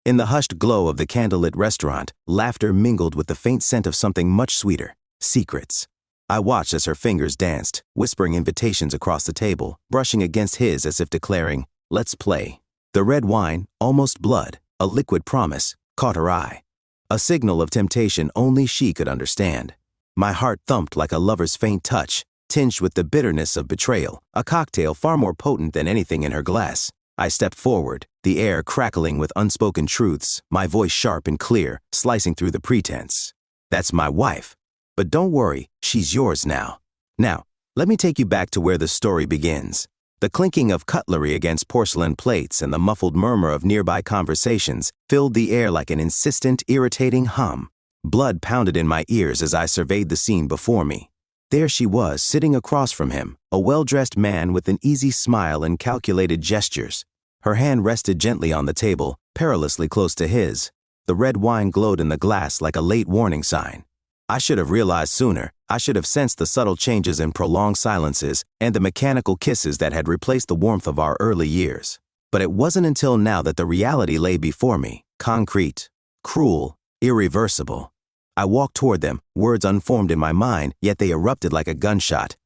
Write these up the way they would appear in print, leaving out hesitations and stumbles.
In the hushed glow of the candlelit restaurant, laughter mingled with the faint scent of something much sweeter: secrets. I watched as her fingers danced, whispering invitations across the table, brushing against his as if declaring, "Let's play." The red wine, almost blood, a liquid promise, caught her eye. A signal of temptation only she could understand. My heart thumped like a lover's faint touch, tinged with the bitterness of betrayal, a cocktail far more potent than anything in her glass. I stepped forward, the air crackling with unspoken truths, my voice sharp and clear, slicing through the pretense. "That's my wife. But don't worry, she's yours now." Now, let me take you back to where the story begins. The clinking of cutlery against porcelain plates and the muffled murmur of nearby conversations filled the air like an insistent, irritating hum. Blood pounded in my ears as I surveyed the scene before me. There she was, sitting across from him, a well-dressed man with an easy smile and calculated gestures. Her hand rested gently on the table, perilously close to his. The red wine glowed in the glass like a late warning sign. I should have realized sooner. I should have sensed the subtle changes in prolonged silences and the mechanical kisses that had replaced the warmth of our early years. But it wasn't until now that the reality lay before me, concrete, cruel, irreversible. I walked toward them, words unformed in my mind, yet they erupted like a gunshot.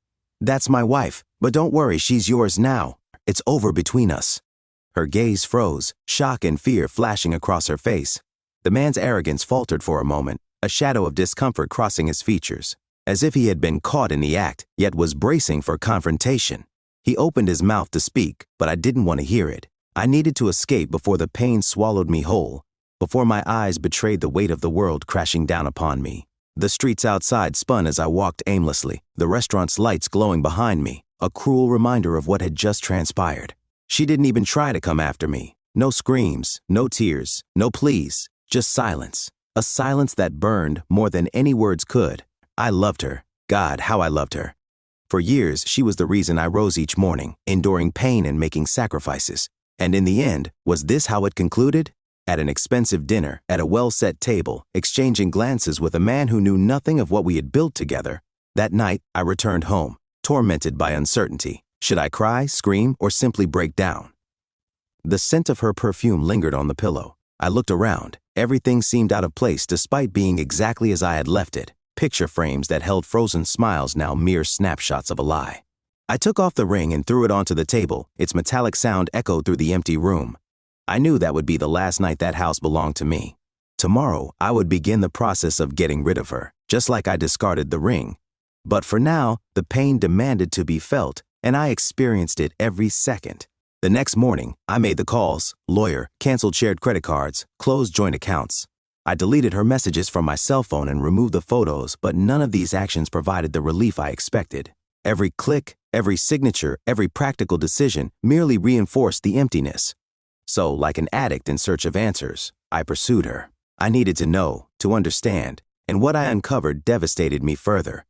"That's my wife, but don't worry, she's yours now. It's over between us." Her gaze froze, shock and fear flashing across her face. The man's arrogance faltered for a moment, a shadow of discomfort crossing his features, as if he had been caught in the act, yet was bracing for confrontation. He opened his mouth to speak, but I didn't want to hear it. I needed to escape before the pain swallowed me whole, before my eyes betrayed the weight of the world crashing down upon me. The streets outside spun as I walked aimlessly, the restaurant's lights glowing behind me, a cruel reminder of what had just transpired. She didn't even try to come after me. No screams, no tears, no pleas, just silence. A silence that burned more than any words could. I loved her. God, how I loved her. For years, she was the reason I rose each morning, enduring pain and making sacrifices. And in the end, was this how it concluded? At an expensive dinner, at a well-set table, exchanging glances with a man who knew nothing of what we had built together. That night, I returned home, tormented by uncertainty. Should I cry, scream, or simply break down? The scent of her perfume lingered on the pillow. I looked around. Everything seemed out of place despite being exactly as I had left it. Picture frames that held frozen smiles now mere snapshots of a lie. I took off the ring and threw it onto the table. Its metallic sound echoed through the empty room. I knew that would be the last night that house belonged to me. Tomorrow, I would begin the process of getting rid of her, just like I discarded the ring. But for now, the pain demanded to be felt, and I experienced it every second. The next morning, I made the calls, lawyer, canceled shared credit cards, closed joint accounts. I deleted her messages from my cell phone and removed the photos, but none of these actions provided the relief I expected. Every click, every signature, every practical decision merely reinforced the emptiness. So, like an addict in search of answers, I pursued her. I needed to know, to understand, and what I uncovered devastated me further.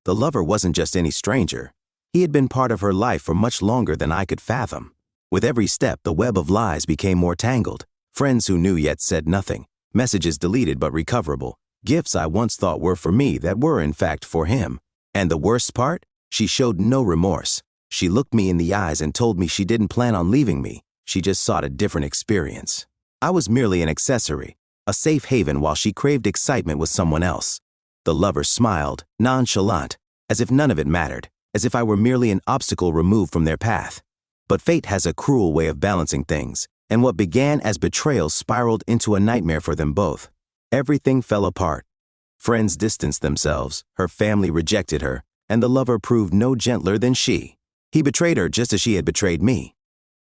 The lover wasn't just any stranger. He had been part of her life for much longer than I could fathom. With every step, the web of lies became more tangled. Friends who knew yet said nothing. Messages deleted but recoverable. Gifts I once thought were for me that were in fact for him. And the worst part? She showed no remorse. She looked me in the eyes and told me she didn't plan on leaving me. She just sought a different experience. I was merely an accessory, a safe haven while she craved excitement with someone else. The lover smiled, nonchalant, as if none of it mattered, as if I were merely an obstacle removed from their path. But fate has a cruel way of balancing things, and what began as betrayal spiraled into a nightmare for them both. Everything fell apart. Friends distanced themselves, her family rejected her, and the lover proved no gentler than she. He betrayed her just as she had betrayed me.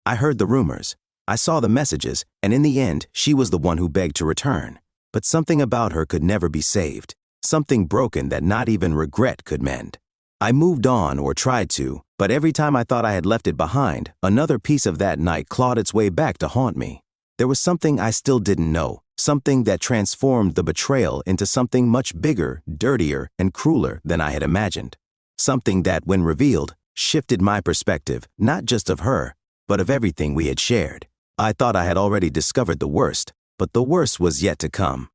I heard the rumors. I saw the messages, and in the end, she was the one who begged to return. But something about her could never be saved. Something broken that not even regret could mend. I moved on, or tried to, but every time I thought I had left it behind, another piece of that night clawed its way back to haunt me. There was something I still didn't know, something that transformed the betrayal into something much bigger, dirtier, and crueler than I had imagined. Something that, when revealed, shifted my perspective, not just of her, but of everything we had shared. I thought I had already discovered the worst, but the worst was yet to come.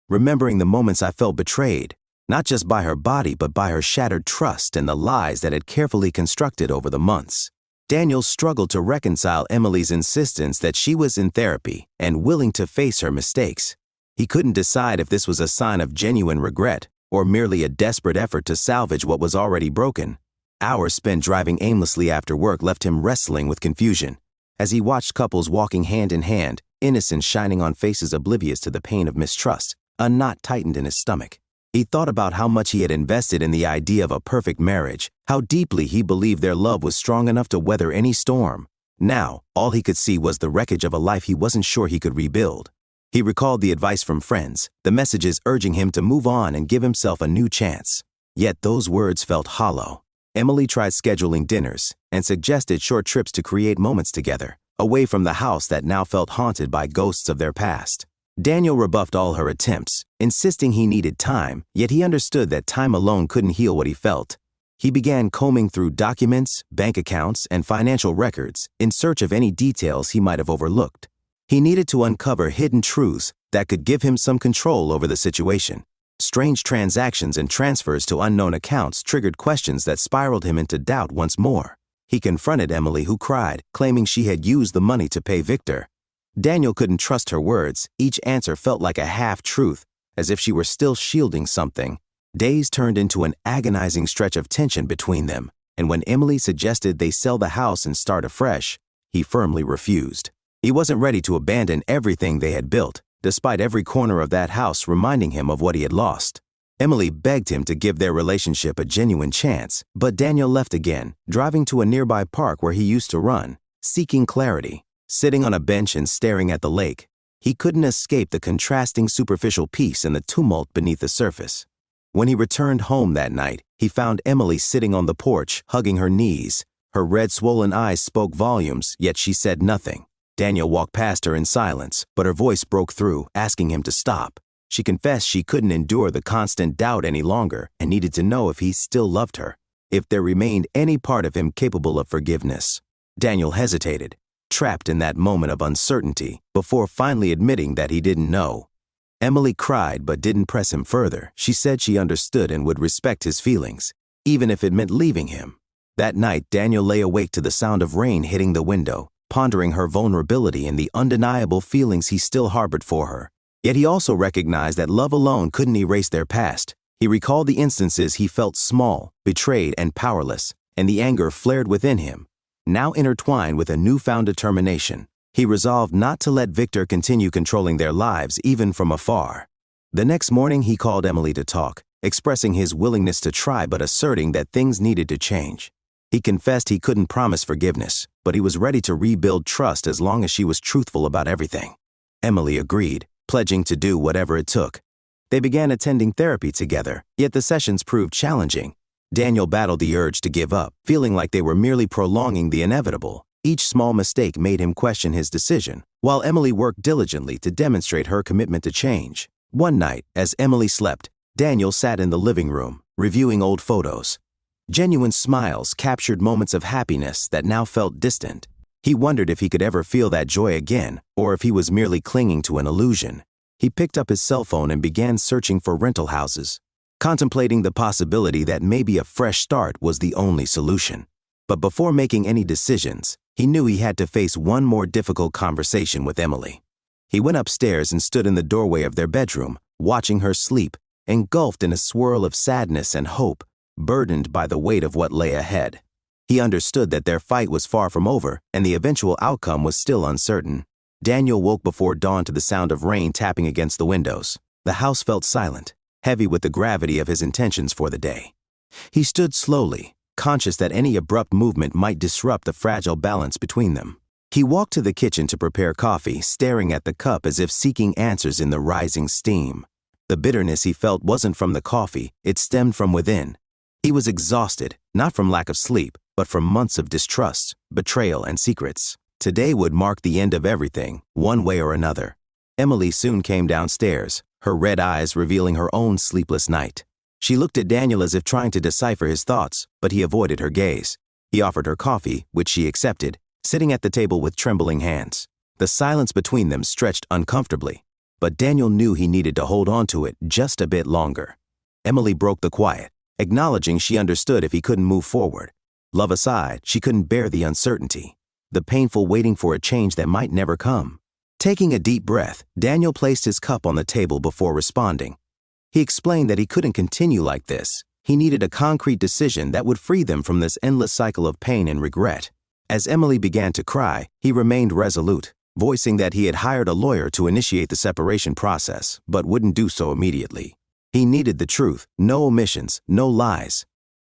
Remembering the moments I felt betrayed, not just by her body but by her shattered trust and the lies that had carefully constructed over the months. Daniel struggled to reconcile Emily's insistence that she was in therapy and willing to face her mistakes. He couldn't decide if this was a sign of genuine regret or merely a desperate effort to salvage what was already broken. Hours spent driving aimlessly after work left him wrestling with confusion. As he watched couples walking hand in hand, innocence shining on faces oblivious to the pain of mistrust, a knot tightened in his stomach. He thought about how much he had invested in the idea of a perfect marriage, how deeply he believed their love was strong enough to weather any storm. Now, all he could see was the wreckage of a life he wasn't sure he could rebuild. He recalled the advice from friends, the messages urging him to move on and give himself a new chance. Yet those words felt hollow. Emily tried scheduling dinners and suggested short trips to create moments together, away from the house that now felt haunted by ghosts of their past. Daniel rebuffed all her attempts, insisting he needed time, yet he understood that time alone couldn't heal what he felt. He began combing through documents, bank accounts, and financial records in search of any details he might have overlooked. He needed to uncover hidden truths that could give him some control over the situation. Strange transactions and transfers to unknown accounts triggered questions that spiraled him into doubt once more. He confronted Emily, who cried, claiming she had used the money to pay Victor. Daniel couldn't trust her words. Each answer felt like a half-truth, as if she were still shielding something. Days turned into an agonizing stretch of tension between them, and when Emily suggested they sell the house and start afresh, he firmly refused. He wasn't ready to abandon everything they had built, despite every corner of that house reminding him of what he had lost. Emily begged him to give their relationship a genuine chance, but Daniel left again, driving to a nearby park where he used to run, seeking clarity. Sitting on a bench and staring at the lake, he couldn't escape the contrasting superficial peace and the tumult beneath the surface. When he returned home that night, he found Emily sitting on the porch, hugging her knees. Her red, swollen eyes spoke volumes, yet she said nothing. Daniel walked past her in silence, but her voice broke through, asking him to stop. She confessed she couldn't endure the constant doubt any longer and needed to know if he still loved her, if there remained any part of him capable of forgiveness. Daniel hesitated, trapped in that moment of uncertainty, before finally admitting that he didn't know. Emily cried but didn't press him further. She said she understood and would respect his feelings, even if it meant leaving him. That night, Daniel lay awake to the sound of rain hitting the window, pondering her vulnerability and the undeniable feelings he still harbored for her. Yet he also recognized that love alone couldn't erase their past. He recalled the instances he felt small, betrayed, and powerless, and the anger flared within him. Now intertwined with a newfound determination, he resolved not to let Victor continue controlling their lives even from afar. The next morning he called Emily to talk, expressing his willingness to try but asserting that things needed to change. He confessed he couldn't promise forgiveness, but he was ready to rebuild trust as long as she was truthful about everything. Emily agreed, pledging to do whatever it took. They began attending therapy together, yet the sessions proved challenging. Daniel battled the urge to give up, feeling like they were merely prolonging the inevitable. Each small mistake made him question his decision, while Emily worked diligently to demonstrate her commitment to change. One night, as Emily slept, Daniel sat in the living room, reviewing old photos. Genuine smiles captured moments of happiness that now felt distant. He wondered if he could ever feel that joy again, or if he was merely clinging to an illusion. He picked up his cell phone and began searching for rental houses, contemplating the possibility that maybe a fresh start was the only solution. But before making any decisions, he knew he had to face one more difficult conversation with Emily. He went upstairs and stood in the doorway of their bedroom, watching her sleep, engulfed in a swirl of sadness and hope, burdened by the weight of what lay ahead. He understood that their fight was far from over, and the eventual outcome was still uncertain. Daniel woke before dawn to the sound of rain tapping against the windows. The house felt silent, heavy with the gravity of his intentions for the day. He stood slowly, conscious that any abrupt movement might disrupt the fragile balance between them. He walked to the kitchen to prepare coffee, staring at the cup as if seeking answers in the rising steam. The bitterness he felt wasn't from the coffee, it stemmed from within. He was exhausted, not from lack of sleep, but from months of distrust, betrayal, and secrets. Today would mark the end of everything, one way or another. Emily soon came downstairs, her red eyes revealing her own sleepless night. She looked at Daniel as if trying to decipher his thoughts, but he avoided her gaze. He offered her coffee, which she accepted, sitting at the table with trembling hands. The silence between them stretched uncomfortably, but Daniel knew he needed to hold on to it just a bit longer. Emily broke the quiet, acknowledging she understood if he couldn't move forward. Love aside, she couldn't bear the uncertainty, the painful waiting for a change that might never come. Taking a deep breath, Daniel placed his cup on the table before responding. He explained that he couldn't continue like this. He needed a concrete decision that would free them from this endless cycle of pain and regret. As Emily began to cry, he remained resolute, voicing that he had hired a lawyer to initiate the separation process, but wouldn't do so immediately. He needed the truth, no omissions, no lies.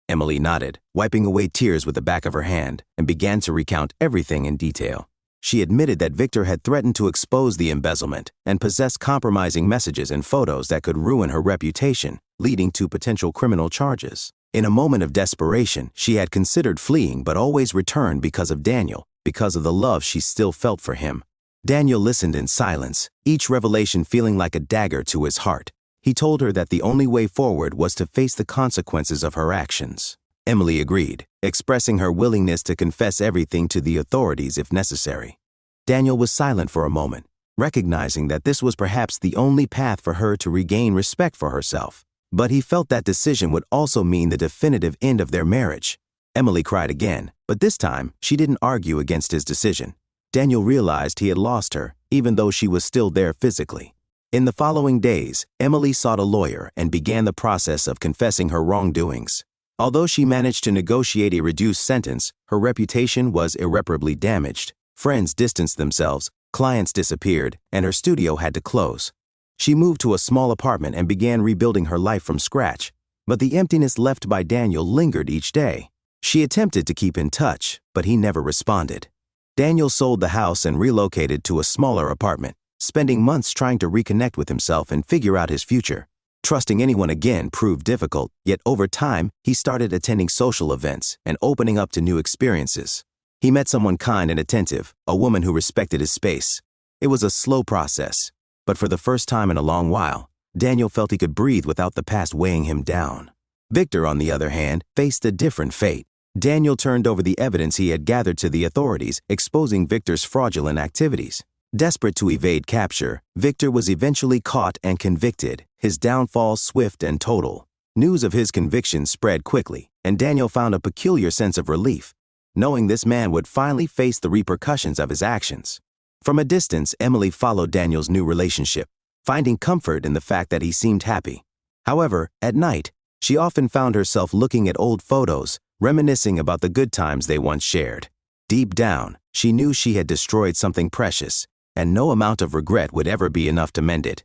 Emily nodded, wiping away tears with the back of her hand, and began to recount everything in detail. She admitted that Victor had threatened to expose the embezzlement and possessed compromising messages and photos that could ruin her reputation, leading to potential criminal charges. In a moment of desperation, she had considered fleeing but always returned because of Daniel, because of the love she still felt for him. Daniel listened in silence, each revelation feeling like a dagger to his heart. He told her that the only way forward was to face the consequences of her actions. Emily agreed, expressing her willingness to confess everything to the authorities if necessary. Daniel was silent for a moment, recognizing that this was perhaps the only path for her to regain respect for herself. But he felt that decision would also mean the definitive end of their marriage. Emily cried again, but this time she didn't argue against his decision. Daniel realized he had lost her, even though she was still there physically. In the following days, Emily sought a lawyer and began the process of confessing her wrongdoings. Although she managed to negotiate a reduced sentence, her reputation was irreparably damaged. Friends distanced themselves, clients disappeared, and her studio had to close. She moved to a small apartment and began rebuilding her life from scratch, but the emptiness left by Daniel lingered each day. She attempted to keep in touch, but he never responded. Daniel sold the house and relocated to a smaller apartment, spending months trying to reconnect with himself and figure out his future. Trusting anyone again proved difficult, yet over time, he started attending social events and opening up to new experiences. He met someone kind and attentive, a woman who respected his space. It was a slow process, but for the first time in a long while, Daniel felt he could breathe without the past weighing him down. Victor, on the other hand, faced a different fate. Daniel turned over the evidence he had gathered to the authorities, exposing Victor's fraudulent activities. Desperate to evade capture, Victor was eventually caught and convicted, his downfall swift and total. News of his conviction spread quickly, and Daniel found a peculiar sense of relief, knowing this man would finally face the repercussions of his actions. From a distance, Emily followed Daniel's new relationship, finding comfort in the fact that he seemed happy. However, at night, she often found herself looking at old photos, reminiscing about the good times they once shared. Deep down, she knew she had destroyed something precious, and no amount of regret would ever be enough to mend it.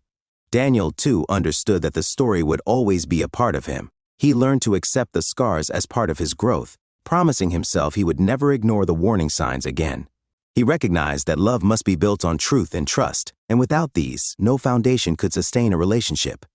Daniel, too, understood that the story would always be a part of him. He learned to accept the scars as part of his growth, promising himself he would never ignore the warning signs again. He recognized that love must be built on truth and trust, and without these, no foundation could sustain a relationship.